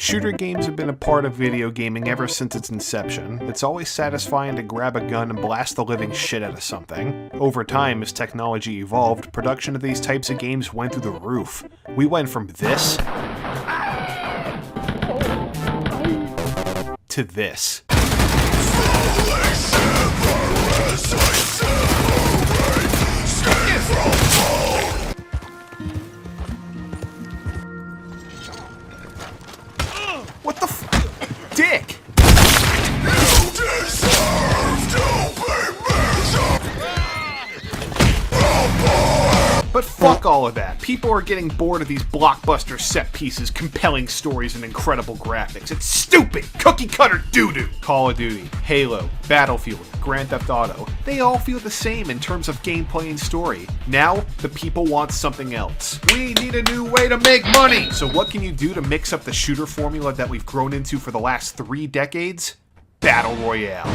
Shooter games have been a part of video gaming ever since its inception. It's always satisfying to grab a gun and blast the living shit out of something. Over time, as technology evolved, production of these types of games went through the roof. We went from this to this. What the dick? You deserve to be measured. But fuck all of that. People are getting bored of these blockbuster set pieces, compelling stories, and incredible graphics. It's stupid! Cookie-cutter doo-doo! Call of Duty, Halo, Battlefield, Grand Theft Auto, they all feel the same in terms of gameplay and story. Now, the people want something else. We need a new way to make money! So what can you do to mix up the shooter formula that we've grown into for the last 3 decades? Battle Royale.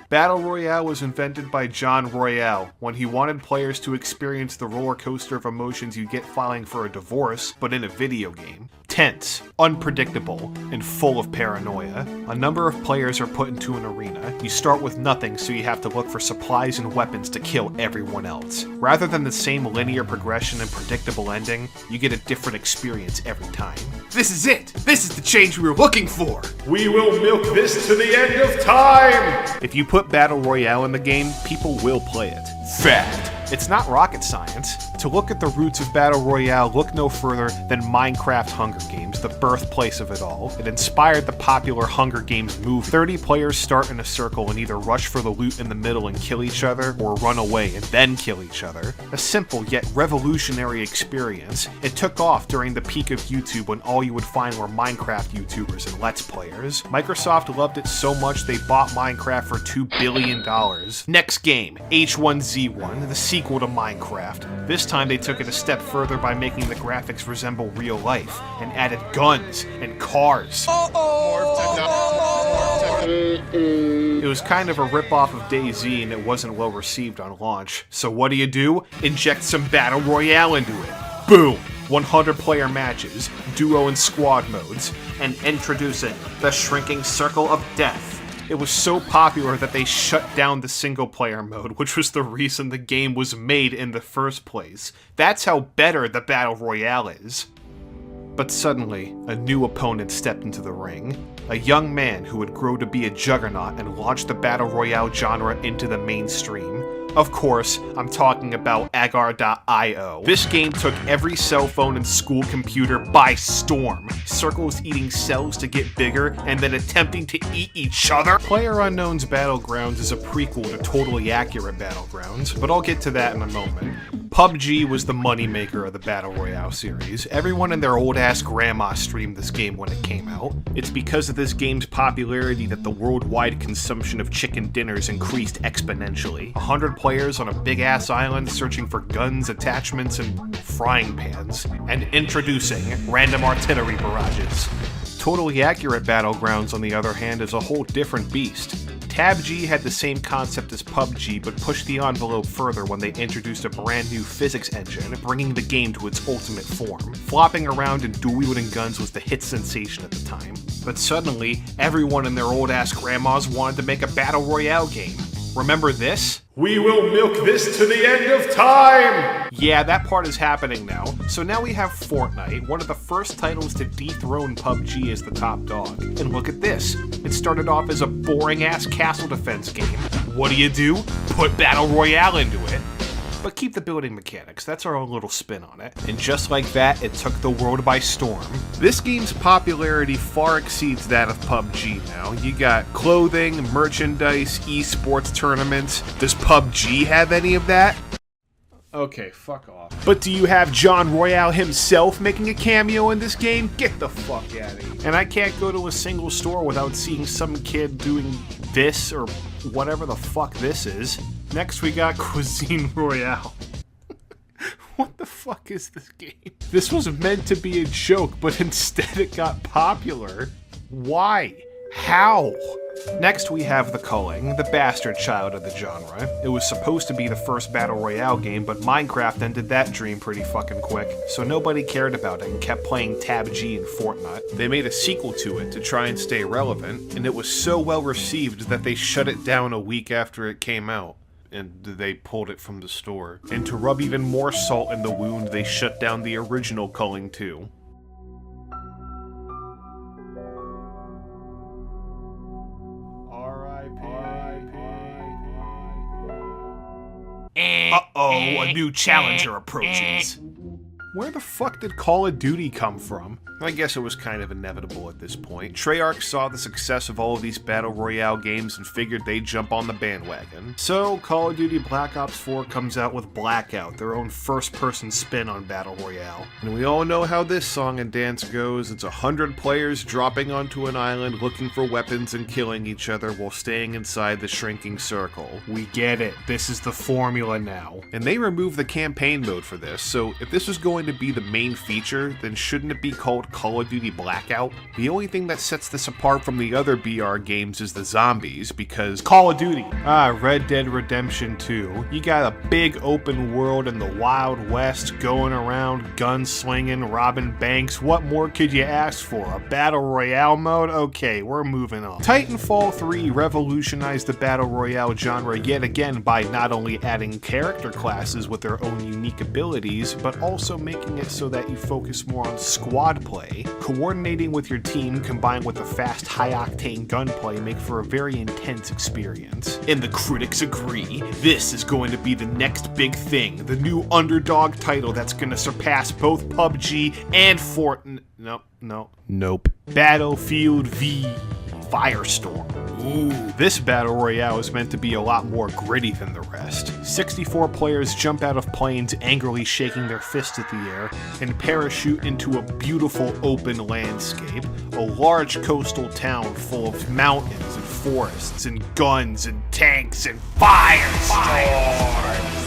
Battle Royale was invented by John Royale when he wanted players to experience the roller coaster of emotions you get filing for a divorce, but in a video game. Tense, unpredictable, and full of paranoia. A number of players are put into an arena. You start with nothing, so you have to look for supplies and weapons to kill everyone else. Rather than the same linear progression and predictable ending, you get a different experience every time. This is it! This is the change we were looking for! We will milk this to the end of time! If you put Battle Royale in the game, people will play it. Fact. It's not rocket science. To look at the roots of Battle Royale, look no further than Minecraft Hunger Games, the birthplace of it all. It inspired the popular Hunger Games movie. 30 players start in a circle and either rush for the loot in the middle and kill each other, or run away and then kill each other. A simple yet revolutionary experience. It took off during the peak of YouTube when all you would find were Minecraft YouTubers and Let's Players. Microsoft loved it so much they bought Minecraft for $2 billion. Next game, H1Z1, the sequel to Minecraft. This time they took it a step further by making the graphics resemble real life, and added guns and cars. It was kind of a rip-off of DayZ and it wasn't well received on launch. So what do? Inject some Battle Royale into it. Boom! 100-player matches, duo and squad modes, and introducing the Shrinking Circle of Death. It was so popular that they shut down the single-player mode, which was the reason the game was made in the first place. That's how better the Battle Royale is. But suddenly, a new opponent stepped into the ring. A young man who would grow to be a juggernaut and launch the Battle Royale genre into the mainstream. Of course, I'm talking about Agar.io. This game took every cell phone and school computer by storm. Circles eating cells to get bigger and then attempting to eat each other. PlayerUnknown's Battlegrounds is a prequel to Totally Accurate Battlegrounds, but I'll get to that in a moment. PUBG was the moneymaker of the Battle Royale series. Everyone and their old-ass grandma streamed this game when it came out. It's because of this game's popularity that the worldwide consumption of chicken dinners increased exponentially. 100 players on a big-ass island searching for guns, attachments, and frying pans. And introducing random artillery barrages. Totally Accurate Battlegrounds, on the other hand, is a whole different beast. TabG had the same concept as PUBG, but pushed the envelope further when they introduced a brand new physics engine, bringing the game to its ultimate form. Flopping around and dual-wielding guns was the hit sensation at the time. But suddenly, everyone and their old-ass grandmas wanted to make a Battle Royale game. Remember this? We will milk this to the end of time! Yeah, that part is happening now. So now we have Fortnite, one of the first titles to dethrone PUBG as the top dog. And look at this. It started off as a boring-ass castle defense game. What do? Put Battle Royale into it. But keep the building mechanics, that's our own little spin on it. And just like that, it took the world by storm. This game's popularity far exceeds that of PUBG now. You got clothing, merchandise, esports tournaments. Does PUBG have any of that? Okay, fuck off. But do you have John Royale himself making a cameo in this game? Get the fuck out of here. And I can't go to a single store without seeing some kid doing this or whatever the fuck this is. Next we got Cuisine Royale. What the fuck is this game? This was meant to be a joke, but instead it got popular. Why? How? Next we have the Culling, the bastard child of the genre. It was supposed to be the first Battle Royale game, but Minecraft ended that dream pretty fucking quick, so nobody cared about it and kept playing Tab G in Fortnite. They made a sequel to it to try and stay relevant, and it was so well received that they shut it down a week after it came out. And they pulled it from the store. And to rub even more salt in the wound, they shut down the original Culling too. Uh-oh, a new challenger approaches. Where the fuck did Call of Duty come from? I guess it was kind of inevitable at this point. Treyarch saw the success of all of these Battle Royale games and figured they'd jump on the bandwagon. So, Call of Duty Black Ops 4 comes out with Blackout, their own first-person spin on Battle Royale. And we all know how this song and dance goes. It's 100 players dropping onto an island looking for weapons and killing each other while staying inside the shrinking circle. We get it. This is the formula now. And they removed the campaign mode for this, so if this was going to be the main feature, then shouldn't it be called Call of Duty Blackout? The only thing that sets this apart from the other BR games is the zombies, because Call of Duty. Red Dead Redemption 2. You got a big open world in the Wild West, going around, gunslinging, robbing banks. What more could you ask for? A Battle Royale mode? Okay, we're moving on. Titanfall 3 revolutionized the Battle Royale genre yet again by not only adding character classes with their own unique abilities, but also making it so that you focus more on squad play. Coordinating with your team combined with the fast, high-octane gunplay make for a very intense experience. And the critics agree, this is going to be the next big thing, the new underdog title that's going to surpass both PUBG and Fortnite. Nope. Battlefield V Firestorm. Ooh, this Battle Royale is meant to be a lot more gritty than the rest. 64 players jump out of planes angrily shaking their fists at the air and parachute into a beautiful open landscape, a large coastal town full of mountains and forests and guns and tanks and firestorms.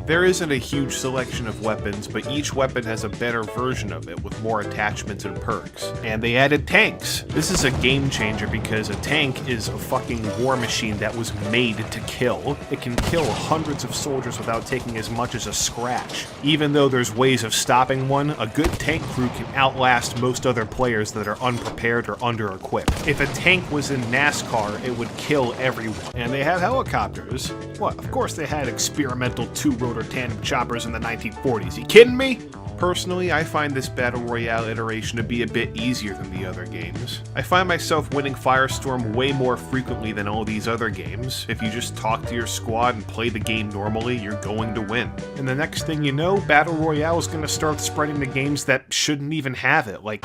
There isn't a huge selection of weapons, but each weapon has a better version of it with more attachments and perks. And they added tanks. This is a game changer because a tank is a fucking war machine that was made to kill. It can kill hundreds of soldiers without taking as much as a scratch. Even though there's ways of stopping one, a good tank crew can outlast most other players that are unprepared or under-equipped. If a tank was in NASCAR, it would kill everyone. And they have helicopters. What? Of course they had experimental two-rotor tandem choppers in the 1940s. You kidding me? Personally, I find this Battle Royale iteration to be a bit easier than the other games. I find myself winning Firestorm way more frequently than all these other games. If you just talk to your squad and play the game normally, you're going to win. And the next thing you know, Battle Royale is going to start spreading to games that shouldn't even have it, like...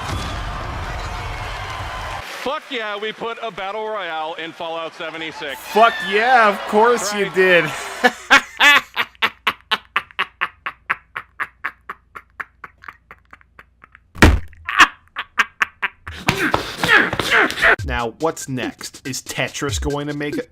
Fuck yeah, we put a Battle Royale in Fallout 76. Fuck yeah, of course you did. Now, what's next? Is Tetris going to make it?